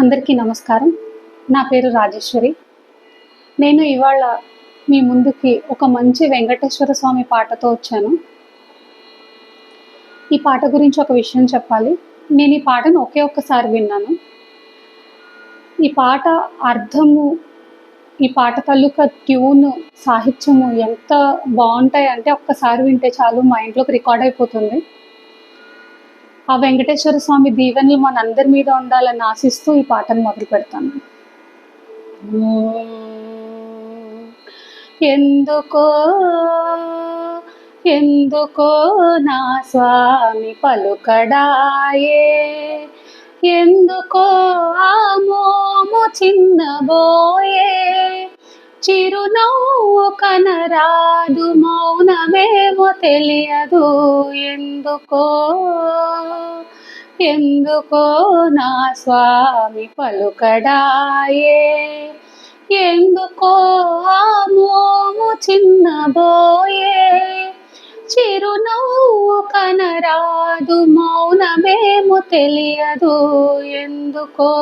అందరికీ నమస్కారం. నా పేరు రాజేశ్వరి. నేను ఇవాళ మీ ముందుకి ఒక మంచి వెంకటేశ్వర స్వామి పాటతో వచ్చాను. ఈ పాట గురించి ఒక విషయం చెప్పాలి. నేను ఈ పాటను ఒకే ఒక్కసారి విన్నాను. ఈ పాట అర్థము, ఈ పాట తాలూకా ట్యూను, సాహిత్యము ఎంత బావుంటాయంటే ఒక్కసారి వింటే చాలు మైండ్‌లోకి రికార్డ్ అయిపోతుంది. ఆ వెంకటేశ్వర స్వామి దీవెనలు మనందరి మీద ఉండాలని ఆశిస్తూ ఈ పాటను మొదలుపెడతాను. ఎందుకో ఎందుకో నా స్వామి పలుకడాయే, ఎందుకో ఆ మోము చిన్నబోయే, చిరునవ్వు కనరాదు మౌనమేమో తెలియదు, ఎందుకో ఎందుకో నా స్వామి పలుకడాయే, ఎందుకో ఆ మోము చిన్నబోయే, చిరునవ్వు కనరాదు మౌనమేమో తెలియదు, ఎందుకో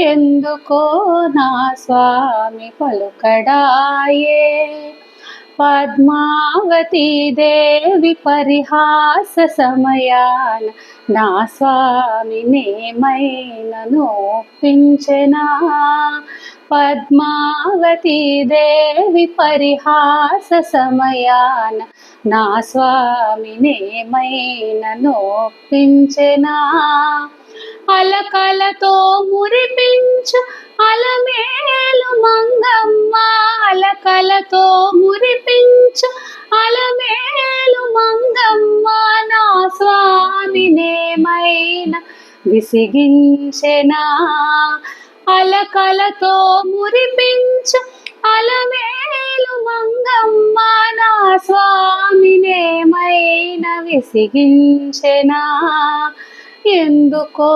ఎందుకో నా స్వామి పలుకడాయే. పద్మావతీ దేవి పరిహాస సమయాన నా స్వామినేమైనా నొప్పించెనా, పద్మావతీ దేవి పరిహాస సమయాన నా స్వామినేమైనా నొప్పించెనా, అలకలతో మురిపించు అలమేలు మంగమ్మ, అలకలతో మురిపించు అలమేలు మంగమ్మ, నా స్వామినేమైనా విసిగించెనా, అలకలతో మురిపించు అలమేలు మంగమ్మ, నా స్వామినేమైనా విసిగించెనా, ఎందుకో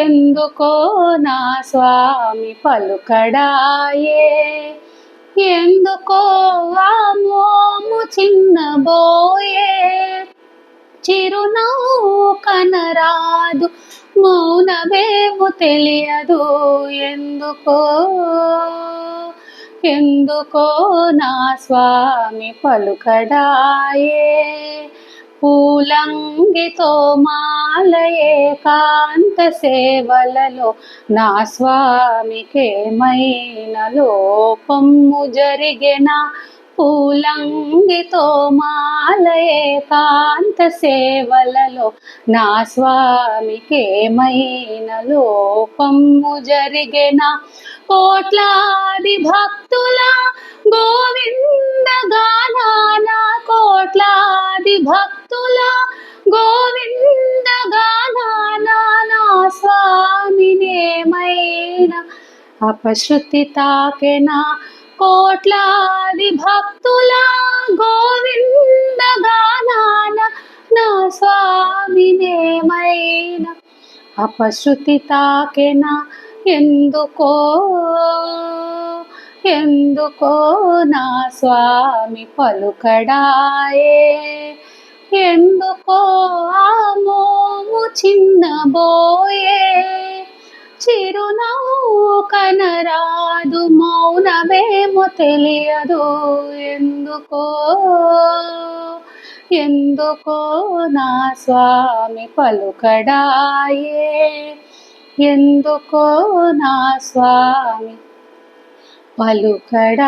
ఎందుకో నా స్వామి పలుకడాయే, ఎందుకో ఆ మోము చిన్నబోయే, చిరునవ్వు కనరాదు మౌనమేమో తెలియదు, ఎందుకో ఎందుకో నా స్వామి పలుకడాయే. పూలంగితో మాలయే కాంత సేవలలో నా స్వామికేమైనా లోపము జరిగెనా, పూలంగితో మాలయే కాంత సేవలలో నా స్వామికేమైనా లోపము జరిగెనా, కోట్లాది భక్తుల గోవింద గానాన, కోట్లాది భక్తుల గోవింద గానాన నా స్వామినేమైనా అపశృతి తాకెనా, కోట్లాది భక్తుల గోవింద గానాన నా స్వామినేమైనా అపశృతి తాకెనా, ఎందుకో ఎందుకో నా స్వామి పలుకడాయే, ఎందుకో ఆ మోము చిన్నబోయే, చిరునవ్వు కనరాదు మౌనమేమో తెలియదు, ఎందుకో ఎందుకో నా స్వామి పలుకడాయే, ఎందుకో నా స్వామి పలుకడాయే.